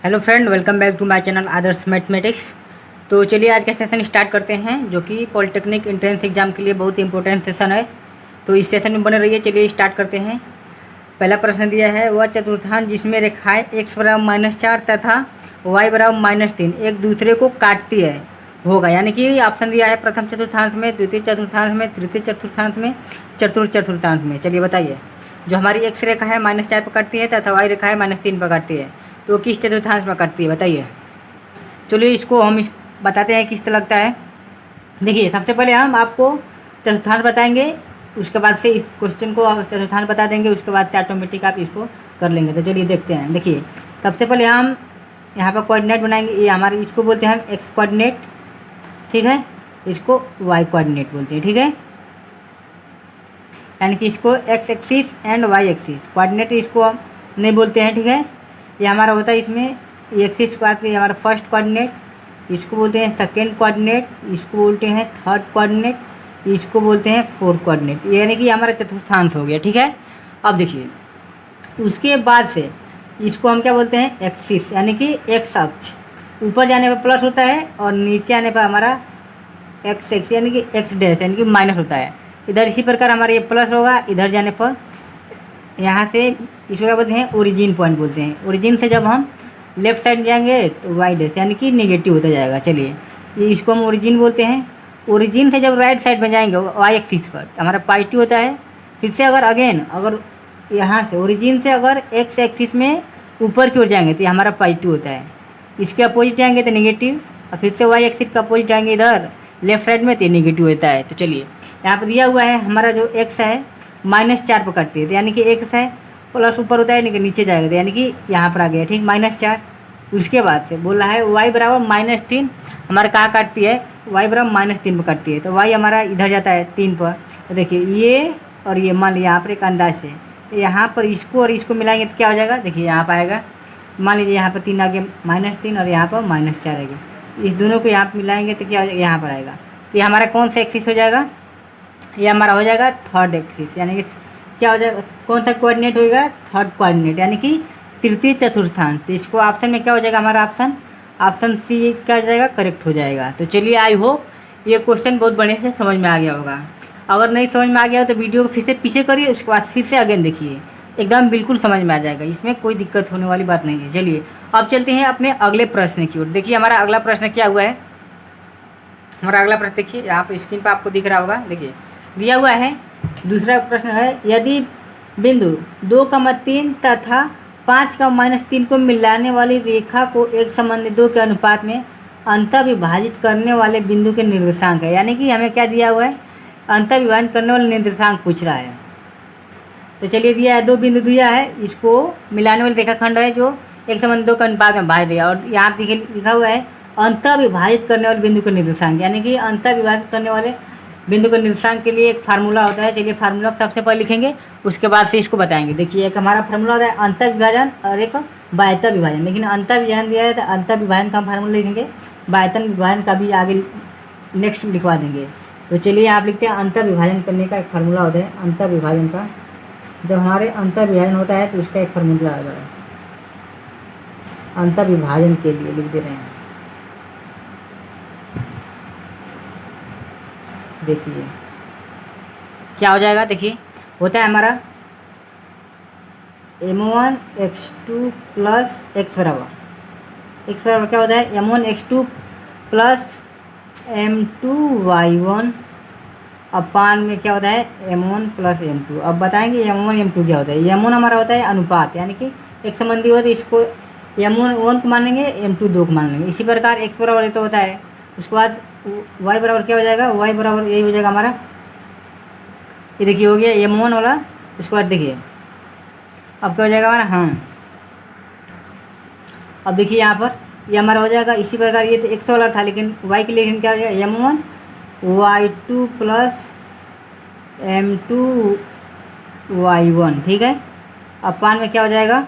Hello friend, welcome back to my channel Adarsh mathematics. तो चलिए आज का सेशन स्टार्ट करते हैं, जो कि पॉलिटेक्निक एंट्रेंस एग्जाम के लिए बहुत इंपॉर्टेंट सेशन है। तो इस सेशन में बने रहिए। चलिए स्टार्ट करते हैं। पहला प्रश्न दिया है, वह चतुर्थांश जिसमें रेखाएं x बराबर -4 तथा y बराबर -3 एक दूसरे को काटती है होगा। यानी कि ऑप्शन दिया है प्रथम चतुर्थांश में, द्वितीय चतुर्थांश में, तृतीय चतुर्थांश में, चतुर्थ चतुर्थांश में। चलिए बताइए, जो हमारी x रेखा है -4 पर काटती है तथा y रेखा है -3 पर काटती है, तो किस चतुर्थांश में काटती है बताइए। चलिए इसको हम बताते हैं किस तरह लगता है। देखिए, सबसे पहले हम आपको चतुर्थांश बताएंगे, उसके बाद से इस क्वेश्चन को चतुर्थांश बता देंगे, उसके बाद से ऑटोमेटिक आप इसको कर लेंगे। तो चलिए देखते हैं। देखिए, सबसे पहले हम यहाँ पर कोऑर्डिनेट बनाएंगे। ये हमारे इसको बोलते हैं हम एक्स कोऑर्डिनेट, ठीक है। इसको वाई कोऑर्डिनेट बोलते हैं, ठीक है। यानी कि इसको X axis and Y axis coordinate इसको हम नहीं बोलते हैं, ठीक है। ये हमारा होता है इसमें एक्सिस के बाद हमारा फर्स्ट कोऑर्डिनेट, इसको बोलते हैं सेकेंड कोऑर्डिनेट, इसको बोलते हैं थर्ड कोऑर्डिनेट, इसको बोलते हैं फोर्थ कोऑर्डिनेट। यानी कि हमारा चतुर्थांश हो गया, ठीक है। अब देखिए, उसके बाद से इसको हम क्या बोलते हैं, एक्सिस, यानी कि एक्स अक्ष। ऊपर जाने पर प्लस होता है और नीचे आने पर हमारा एक्स एक्स यानी कि एक्स डैश यानी कि माइनस होता है। इधर इसी प्रकार हमारा ये प्लस होगा, इधर जाने पर यहाँ से इसको क्या बोलते हैं, ओरिजिन पॉइंट बोलते हैं। ओरिजिन से जब हम लेफ्ट साइड जाएंगे तो वाई डैश यानी कि नेगेटिव होता जाएगा। चलिए, ये इसको हम ओरिजिन बोलते हैं। ओरिजिन से जब राइट साइड में जाएंगे वाई एक्सिस पर हमारा पॉजिटिव होता है। फिर से अगर यहाँ से ओरिजिन से अगर एक्स एक्सिस में ऊपर की ओर जाएंगे तो ये हमारा पॉजिटिव होता है। इसके अपोजिट जाएंगे तो नेगेटिव, और फिर से वाई एक्सिस का अपोजिट जाएंगे इधर लेफ्ट साइड में तो नेगेटिव होता है। तो चलिए, यहाँ पर दिया हुआ है हमारा जो एक्स है -4 पर काटती है, तो यानी कि एक्स है प्लस ऊपर होता है, यानी कि नीचे जाएगा, तो यानी कि यहाँ पर आ गया, ठीक, -4। उसके बाद से बोला है y बराबर -3 हमारा कहाँ काटती है, y बराबर -3 पर काटती है। तो y हमारा इधर जाता है 3 पर। तो देखिए, ये और ये मान लिया यहाँ पर एक अंदाज से, तो यहाँ पर इसको और इसको मिलाएंगे तो क्या हो जाएगा। देखिए यहाँ पर आएगा, मान लीजिए यहाँ पर 3 आ गया -3 और यहाँ पर -4 आ गया। इस दोनों को यहाँ पर मिलाएंगे तो क्या हो जाएगा, यहाँ पर आएगा। तो ये हमारा कौन सा एक्सिस हो जाएगा, ये हमारा हो जाएगा थर्ड एक्सिस, यानी कि क्या हो जाएगा, कौन सा कोऑर्डिनेट होगा, थर्ड कोऑर्डिनेट, यानी कि तृतीय चतुर्थांश। तो इसको ऑप्शन में क्या हो जाएगा, हमारा ऑप्शन सी क्या हो जाएगा, करेक्ट हो जाएगा। तो चलिए, आई होप ये क्वेश्चन बहुत बढ़िया से समझ में आ गया होगा। अगर नहीं समझ में आ गया तो वीडियो को फिर से पीछे करिए, उसके बाद फिर से अगेन देखिए, एकदम बिल्कुल समझ में आ जाएगा, इसमें कोई दिक्कत होने वाली बात नहीं है। चलिए अब चलते हैं अपने अगले प्रश्न की ओर। देखिए हमारा अगला प्रश्न क्या हुआ है। हमारा अगला प्रश्न देखिए, यहाँ पर स्क्रीन पर आपको दिख रहा होगा। देखिए दिया हुआ है, दूसरा प्रश्न है, यदि बिंदु 2,3 तथा 5,-3 को मिलाने वाली रेखा को एक संबंधी 2 के अनुपात में अंतर विभाजित करने वाले बिंदु के निर्देशांक है। यानी कि हमें क्या दिया हुआ है, अंतर विभाजन करने वाले निर्देशांक पूछ रहा है। तो चलिए, दिया है 2 बिंदु दिया है, इसको मिलाने वाली रेखाखंड है जो एक संबंधी 2 के अनुपात में भाज दिया, और यहाँ देखिए लिखा हुआ है अंतर विभाजित करने वाले बिंदु के निर्देशांक, यानी कि अंतर विभाजित करने वाले बिंदु के निर्देशांक के लिए एक फार्मूला होता है। चलिए फार्मूला सबसे पहले लिखेंगे, उसके बाद से इसको बताएंगे। देखिए, एक हमारा फार्मूला होता है अंतर विभाजन और एक बाह्यता विभाजन, लेकिन अंतर विभाजन दिया है तो अंतर विभाजन का हम फार्मूला लिखेंगे, बाह्यता विभाजन का भी आगे नेक्स्ट लिखवा देंगे। तो चलिए आप लिखते हैं, अंतर विभाजन करने का एक फार्मूला होता है, अंतर विभाजन का। जब हमारे अंतर विभाजन होता है तो उसका एक फार्मूला होता है, अंतर विभाजन के लिए लिख दे रहे हैं। देखिए क्या हो जाएगा, देखिए होता है हमारा m1 x2 प्लस x बराबर क्या होता है, m1 x2 plus m2 y1 अपान में क्या होता है, m1 प्लस m2। अब बताएंगे m1 m2 क्या होता है। m1 हमारा होता है अनुपात, यानी कि एक संबंधी होता है, इसको m1 1 को मान लेंगे, m2 2 को मान लेंगे। इसी प्रकार x बराबर तो होता है, उसके बाद y बराबर क्या हो जाएगा, y बराबर यही हो जाएगा हमारा, ये देखिए हो गया m1 वाला। उसके बाद देखिए अब क्या हो जाएगा हमारा, हाँ अब देखिए यहाँ पर ये हमारा हो जाएगा। इसी प्रकार ये तो x वाला था, लेकिन y के लिए क्या हो जाएगा, m1 y2 plus m2 y1, ठीक है। अपान में क्या हो जाएगा,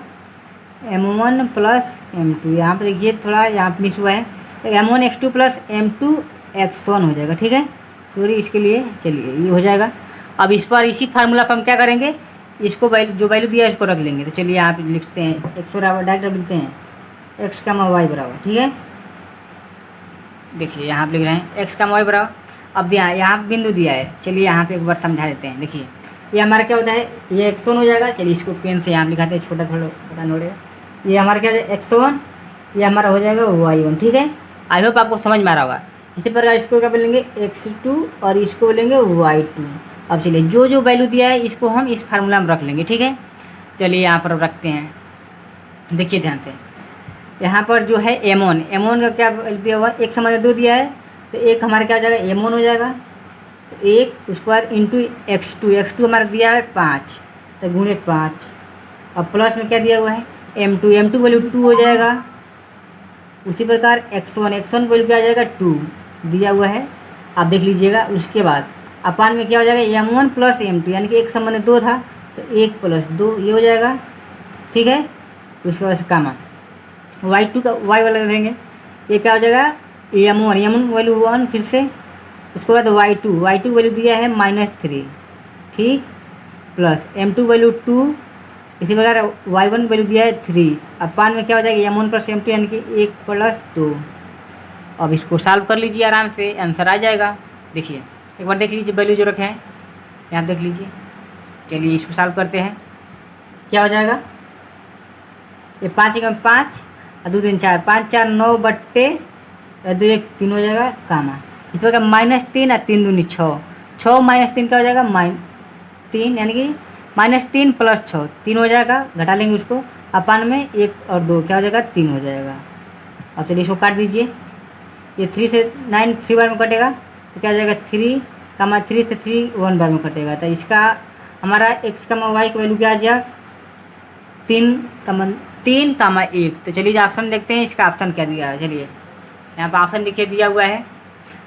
m1 प्लस m2। यहाँ पर देखिए थोड़ा यहाँ मिस हुआ है, m1 x2 plus m2 x1 हो जाएगा, ठीक है, सॉरी इसके लिए। चलिए ये हो जाएगा। अब इस पर इसी फार्मूला पर हम क्या करेंगे, इसको जो वैल्यू दिया है इसको रख लेंगे। तो चलिए आप लिखते हैं, x बराबर डायरेक्ट लिखते हैं एक्स कामा वाई बराबर, ठीक है। देखिए यहाँ पे लिख रहे हैं एक्स कामा वाई बराबर। अब यहाँ बिंदु दिया है, चलिए यहाँ पे एक बार समझा देते हैं। देखिए ये हमारा क्या होता है, ये x1 हो जाएगा। चलिए इसको पेन से यहाँ लिखाते हैं, छोटा थोड़ा पता नोड़ेगा। ये हमारा क्या है x1, ये हमारा हो जाएगा y1, ठीक है। आई होप आपको समझ में आ रहा होगा। इसी प्रकार इसको क्या बोलेंगे x2 और इसको बोलेंगे y2। अब चलिए जो जो वैल्यू दिया है इसको हम इस फार्मूला में रख लेंगे, ठीक है। चलिए यहाँ पर रखते हैं, देखिए ध्यान से। यहाँ पर जो है m1 का क्या दिया हुआ, एक समान 2 दिया है, तो एक हमारा क्या हो जाएगा m1 हो जाएगा। तो एक उसके बाद इंटू x2 हमारा दिया है 5, तो गुणे 5। अब प्लस में क्या दिया हुआ है m2 वैल्यू 2 हो जाएगा। उसी प्रकार x1 वैल्यू क्या आ जाएगा 2 दिया हुआ है, आप देख लीजिएगा। उसके बाद अपान में क्या हो जाएगा m1 प्लस m2, यानी कि एक संबंध 2 था तो 1 प्लस 2 ये हो जाएगा, ठीक है। उसके बाद से कामा y2 का y वाला रहेंगे, ये क्या हो जाएगा m1 वैल्यू 1, फिर से उसके बाद y2 वैल्यू दिया है -3, ठीक, प्लस m2 वैल्यू 2, इसी प्रकार y1 वैल्यू दिया है 3। अपान में क्या हो जाएगा m1 प्लस m2 यानी कि 1 प्लस 2। अब इसको सॉल्व कर लीजिए आराम से, आंसर आ जाएगा। देखिए एक बार देख लीजिए वैल्यू जो रखे हैं यहाँ देख लीजिए। चलिए इसको सॉल्व करते हैं, क्या हो जाएगा, ये 5 1 5 और 2 3 4, 5 4 9 बट्टे 2 1 3 हो जाएगा कामा। इस प्रकार -3 और 3 दूनी 6, 6 -3 क्या हो जाएगा -3, यानी कि -3 प्लस 6 3 हो जाएगा, घटा लेंगे उसको। अपान में 1 और 2 क्या हो जाएगा 3 हो जाएगा। अब चलिए इसको काट दीजिए, ये 3 से 9 3 बार में कटेगा, तो क्या हो जाएगा 3 कामा 3 से 3 1 बार में कटेगा। तो इसका हमारा x कामा y की वैल्यू क्या आ जाएगा 3 कामा 1। तो चलिए ऑप्शन देखते हैं, इसका ऑप्शन क्या दिया है। चलिए यहाँ पर ऑप्शन देखिए दिया हुआ है,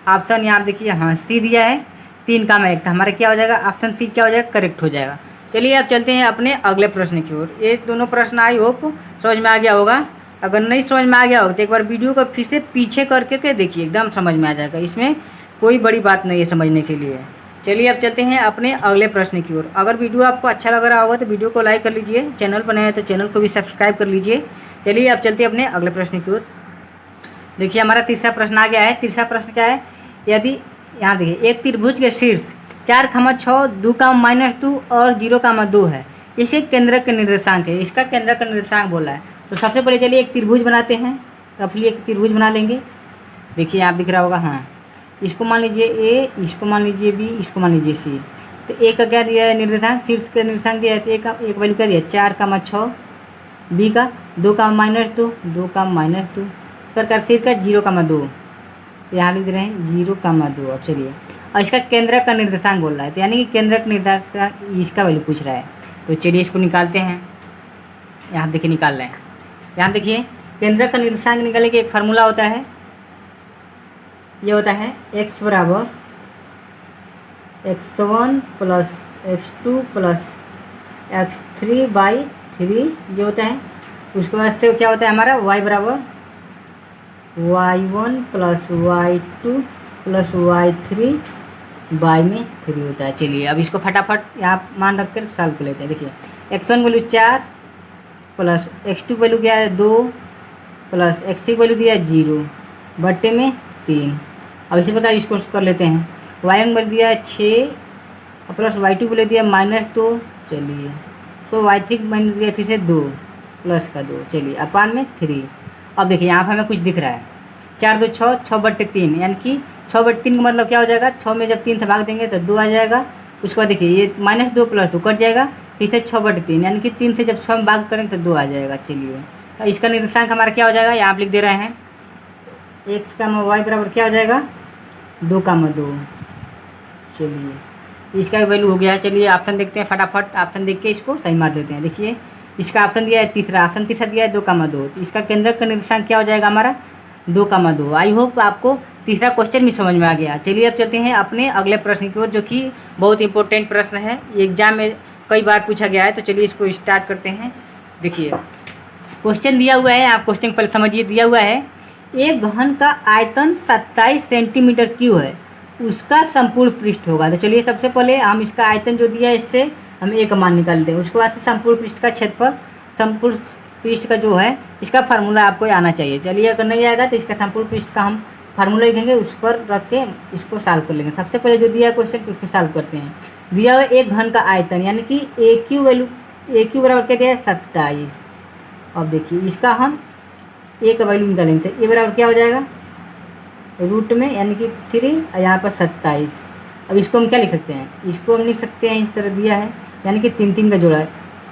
ऑप्शन यहाँ देखिए हाँ सी दिया है 3 कामा 1, तो हमारा क्या हो जाएगा ऑप्शन सी क्या हो जाएगा करेक्ट हो जाएगा। चलिए अब चलते हैं अपने अगले प्रश्न की ओर। ये दोनों प्रश्न आई होप समझ में आ गया होगा। अगर नहीं समझ में आ गया होगा तो एक बार वीडियो को फिर से पीछे करके देखिए, एकदम समझ में आ जाएगा। इसमें कोई बड़ी बात नहीं है समझने के लिए। चलिए अब चलते हैं अपने अगले प्रश्न की ओर। अगर वीडियो आपको अच्छा लग रहा होगा तो वीडियो को लाइक कर लीजिए, चैनल पर नए हैं तो चैनल को भी सब्सक्राइब कर लीजिए। चलिए अब चलते हैं अपने अगले प्रश्न की ओर। देखिए हमारा तीसरा प्रश्न आ गया है। तीसरा प्रश्न क्या है, यदि यहाँ देखिए एक त्रिभुज के शीर्ष 4 कामा 6 2 कामा -2 और 0 कामा 2 है, इसे केंद्रक के निर्देशांक है। इसका केंद्रक का निर्देशांक बोला है। तो सबसे पहले चलिए एक त्रिभुज बनाते हैं, रफली एक त्रिभुज बना लेंगे। देखिए आप दिख रहा होगा, हाँ इसको मान लीजिए ए, इसको मान लीजिए बी, इसको मान लीजिए सी। तो ए का क्या दिया है निर्देशांक, शीर्ष का निर्देशांक दिया है, तो एक वैल्यू क्या दिया 4 कामा 6, बी का 2 कामा -2 2 कामा -2, प्रकार सी का 0 कामा 2, यहाँ लिख रहे हैं 0 कामा 2। अब चलिए और इसका केंद्रक का निर्देशांक बोल रहा है, तो यानी कि केंद्रक निर्देशांक इसका वैल्यू पूछ रहा है। तो चलिए इसको निकालते हैं, यहाँ देखिए निकाल रहे हैं। यहाँ देखिए केंद्रक का निर्देशांक निकालने के एक फार्मूला होता है, ये होता है x बराबर x1 plus x2 plus x3/3 ये होता है। उसके बाद से क्या होता है हमारा y बराबर y1 plus y2 plus y3/3 होता है। चलिए अब इसको फटाफट यहाँ मान रख कर सॉल्व कर लेते हैं। देखिए x1 value 4 plus x2 value क्या है 2 प्लस x3 वैल्यू दिया है 0 बट्टे में 3। अब इसी प्रकार इसको कर लेते हैं। y1 वैल्यू दिया है 6 प्लस y2 वैल्यू दिया -2, चलिए तो y3 वैल्यू दिया फिर से 2 प्लस का 2, चलिए अपान में 3। अब देखिए यहाँ पर हमें कुछ दिख रहा है 4 2 6 6/3, यानी कि 6/3 का मतलब क्या हो जाएगा, 6 में जब 3 से भाग देंगे तो 2 आ जाएगा। उसके बाद देखिए ये -2 प्लस 2 कट जाएगा, फिर से 6/3, यानी कि 3 से जब 6 में भाग करेंगे तो 2 आ जाएगा। चलिए तो इसका निर्देशांक हमारा क्या हो जाएगा, यहाँ आप लिख दे रहे हैं x कामा y बराबर क्या हो जाएगा 2 कामा 2। चलिए इसका वैल्यू हो गया है। चलिए ऑप्शन देखते हैं फटाफट, ऑप्शन देख के इसको सही मार देते हैं। देखिए इसका ऑप्शन दिया है तीसरा, ऑप्शन तीसरा दिया है 2 कामा 2, तो इसका केंद्रक का निर्देशांक क्या हो जाएगा हमारा 2 कामा 2। आई होप आपको तीसरा क्वेश्चन भी समझ में आ गया। चलिए अब चलते हैं अपने अगले प्रश्न की ओर, जो कि बहुत इंपॉर्टेंट प्रश्न है, एग्जाम में कई बार पूछा गया है। तो चलिए इसको स्टार्ट करते हैं। देखिए क्वेश्चन दिया हुआ है, आप क्वेश्चन पहले समझिए। दिया हुआ है एक घन का आयतन 27 सेंटीमीटर क्यूब है, उसका संपूर्ण पृष्ठ होगा। तो चलिए सबसे पहले हम इसका आयतन जो दिया है इससे हम एक मान निकालते हैं। उसके बाद से संपूर्ण पृष्ठ का क्षेत्रफल, संपूर्ण पृष्ठ का जो है इसका फार्मूला आपको आना चाहिए। चलिए अगर नहीं आएगा तो इसका संपूर्ण पृष्ठ का हम फार्मूला लिखेंगे, उस पर रख के इसको सॉल्व कर लेंगे। सबसे पहले जो दिया है क्वेश्चन उसको सॉल्व करते हैं। दिया हुआ एक घन का आयतन यानी कि ए क्यू वैल्यू, ए क्यू बराबर क्या दिया है 27। अब देखिए इसका हम ए का वैल्यू निकालेंगे तो ए बराबर क्या हो जाएगा रूट में यानी कि 3 और यहाँ पर 27। अब इसको हम क्या लिख सकते हैं, इसको हम लिख सकते हैं इस तरह दिया है यानी कि 3 3 का जोड़ा है,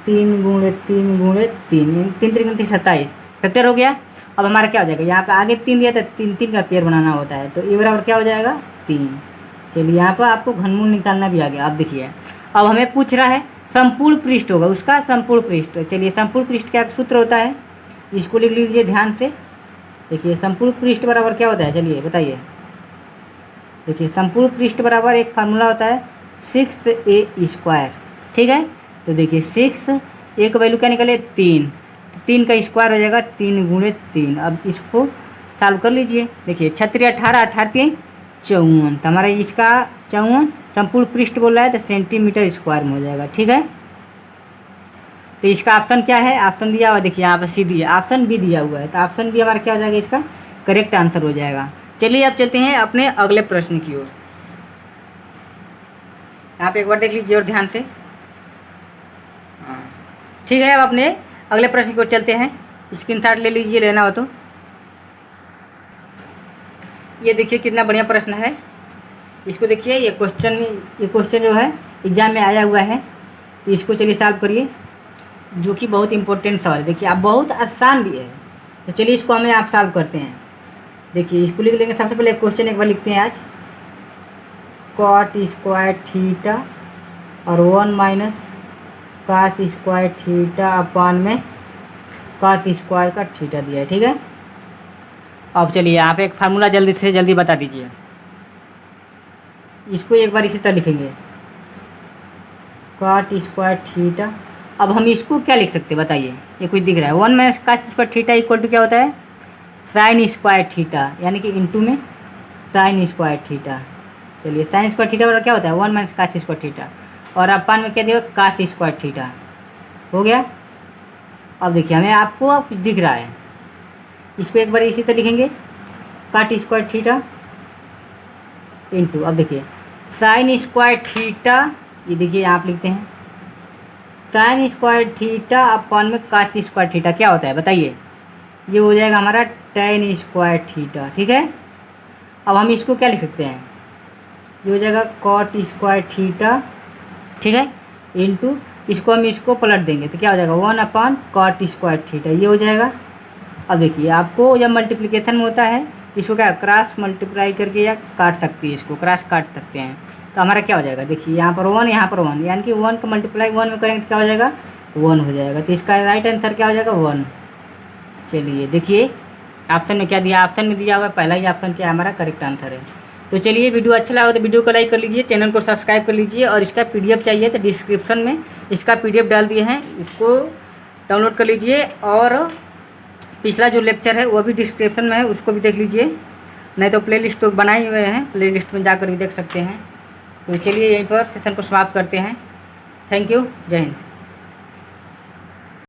3 गुणे 3 गुणे 3, 3 3 3 27 फैक्टर हो गया। अब हमारा क्या हो जाएगा, यहाँ पे आगे 3 दिया था, 3 3 का पेयर बनाना होता है तो ए बराबर क्या हो जाएगा 3। चलिए यहाँ पर आपको घनमूल निकालना भी आ गया। आप देखिए अब हमें पूछ रहा है संपूर्ण पृष्ठ होगा, उसका संपूर्ण पृष्ठ। चलिए संपूर्ण पृष्ठ क्या सूत्र होता है, इसको लिख लीजिए ध्यान से। देखिए संपूर्ण पृष्ठ बराबर क्या होता है, चलिए बताइए। देखिए संपूर्ण पृष्ठ बराबर एक फार्मूला होता है 6a²। ठीक है, तो देखिए 6 ए का वैल्यू क्या निकले 3, 3 का स्क्वायर हो जाएगा 3 गुणे 3। अब इसको सॉल्व कर लीजिए। देखिए 36 18 18 3 54, तो हमारा इसका 54 संपूर्ण पृष्ठ बोल रहा है तो सेंटीमीटर स्क्वायर में हो जाएगा। ठीक है, तो इसका ऑप्शन क्या है, ऑप्शन दिया हुआ देखिए यहाँ पर सी दिया, ऑप्शन बी दिया हुआ है, तो ऑप्शन बी हमारा क्या हो जाएगा, इसका करेक्ट आंसर हो जाएगा। चलिए अब चलते हैं अपने अगले प्रश्न की ओर। यहाँ पे एक बार देख लीजिए और ध्यान से। हाँ ठीक है, अब अपने अगले प्रश्न की ओर चलते हैं। स्क्रीनशॉट ले लीजिए, लेना हो तो। ये देखिए कितना बढ़िया प्रश्न है, इसको देखिए। ये क्वेश्चन जो है एग्जाम में आया हुआ है, तो इसको चलिए सॉल्व करिए, जो कि बहुत इंपॉर्टेंट सवाल। देखिए आप बहुत आसान भी है, तो चलिए इसको हमें आप सॉल्व करते हैं। देखिए इसको लिख लेंगे। सबसे पहले क्वेश्चन एक बार लिखते हैं आज, कॉट स्क्वायर थीटा और 1 माइनस कास स्क्वायर थीटा अपान में कास स्क्वायर का थीटा दिया है। ठीक है, अब चलिए आप एक फार्मूला जल्दी से जल्दी बता दीजिए। इसको एक बार इसी तरह लिखेंगे, कॉट स्क्वायर थीटा। अब हम इसको क्या लिख सकते हैं बताइए, ये कुछ दिख रहा है 1 minus cos square theta equal to क्या होता है साइन स्क्वायर थीटा, यानी कि इंटू में साइन स्क्वायर थीटा। चलिए साइन स्क्वायर थीटा बराबर क्या होता है 1 माइनस कास स्क्वायर थीटा, और अपान में क्या दिया कास स्क्वायर थीटा। हो गया। अब देखिए हमें आपको अब कुछ दिख रहा है, इसको एक बार इसी तरह लिखेंगे, काट स्क्वायर थीटा इंटू, अब देखिए साइन स्क्वायर थीटा, ये देखिए आप लिखते हैं साइन स्क्वायर थीटा अपान में कास स्क्वायर थीटा क्या होता है बताइए, ये हो जाएगा हमारा tan स्क्वायर थीटा। ठीक है, अब हम इसको क्या लिख सकते हैं, ये हो जाएगा कॉट स्क्वायर थीटा। ठीक है, इंटू इसको हम इसको पलट देंगे तो क्या हो जाएगा 1 अपान कॉट स्क्वायर थीटा, ये हो जाएगा। अब देखिए आपको जब मल्टीप्लिकेशन में होता है इसको क्या क्रॉस मल्टीप्लाई करके या काट सकती है, इसको क्रॉस काट सकते हैं, तो हमारा क्या हो जाएगा देखिए यहाँ पर 1 यहाँ पर 1, यानी कि 1 का मल्टीप्लाई 1 में करेंगे तो क्या हो जाएगा 1 हो जाएगा, तो इसका राइट आंसर क्या हो जाएगा 1। चलिए देखिए ऑप्शन में क्या दिया, ऑप्शन में दिया हुआ है पहला ही ऑप्शन क्या हमारा करेक्ट आंसर है। तो चलिए वीडियो अच्छा लगा तो वीडियो को लाइक कर लीजिए, चैनल को सब्सक्राइब कर लीजिए, और इसका पीडीएफ चाहिए तो डिस्क्रिप्शन में इसका पीडीएफ डाल दिए हैं, इसको डाउनलोड कर लीजिए। और पिछला जो लेक्चर है वो भी डिस्क्रिप्शन में है, उसको भी देख लीजिए, नहीं तो प्लेलिस्ट तो बनाए हुए हैं, प्लेलिस्ट में जाकर भी देख सकते हैं। तो चलिए यहीं पर सेशन को समाप्त करते हैं। थैंक यू, जय हिंद।